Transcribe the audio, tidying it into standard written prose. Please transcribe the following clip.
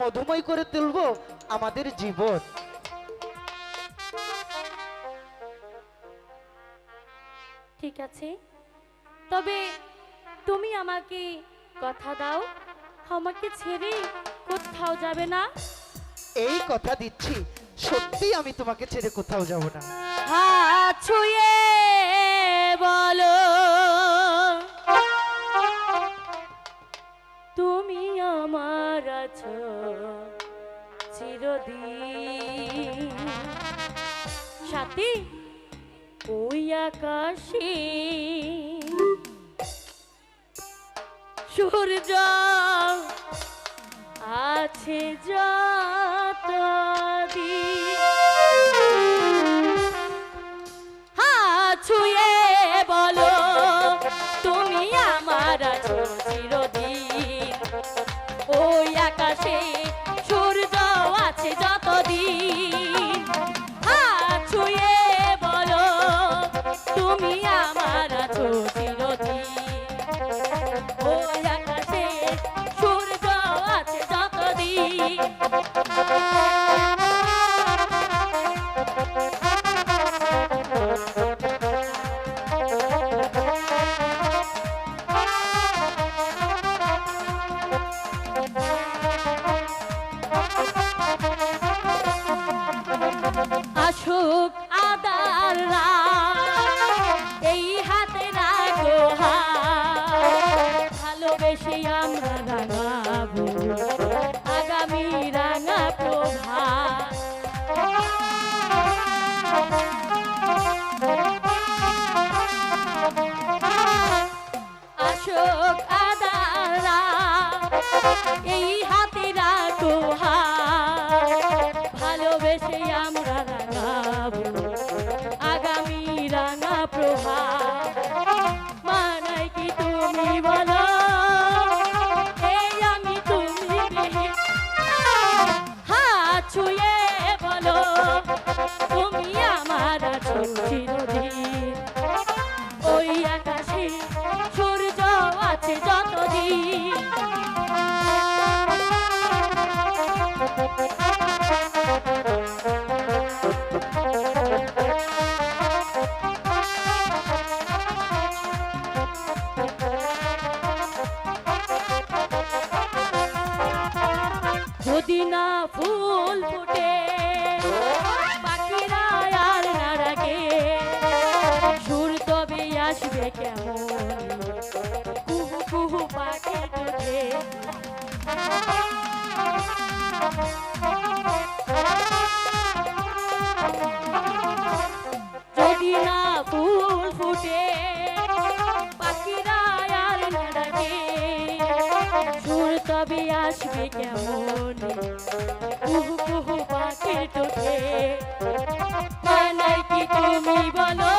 মধুময় করে তুলবো আমাদের জীবন। ঠিক আছে, তবে তুমি আমাকে কথা দাও, আমাকে ছেড়ে কোথাও যাবে না। এই কথা দিচ্ছি, সত্যি আমি তোমাকে ছেড়ে কোথাও যাব না। হাত ছুঁয়ে বলো তুমি আমার আছো চিরদিন। সাথী ওই আকাশে সূর্য আছে যতদিন। হাত ছুঁয়ে বলো তুমি আমার আছো চিরদিন। ওই আকাশে সূর্য আছে যতদিন। হাত ছুঁয়ে বলো তুমি আমার আছো চিরদিন। ওই আকাশে সূর্য আছে যতদিন। আসুক আদার রাত, এই হাতে রাখো হাত। ভালোবেসে আমরা রাঙাবো আগামী রাঙা প্রভাত। আসুক আদার রাত, এই হাতে রাখো হাত। ভালোবেসে আমরা রাঙাবো আগামী রাঙা প্রভাত। মানাই কি তুমি বলো এই আমি তুমি বিহীন। হাত ছুঁয়ে বলো তুমি আমার আছো চিরদিন। ওই আকাশে সূর্য আছে যতদিন। যদি না ফুল ফুটে পাখিরা আর না ডাকে, সুর তবে আসবে কেমন কুহু কুহু পাখির চোখে। যদি না ফুল ফুটে পাখিরা আর না ডাকে, সুর তবে আসবে কেমন কুহু কুহু পাখির চোখে। মানাই কি তুমি বলো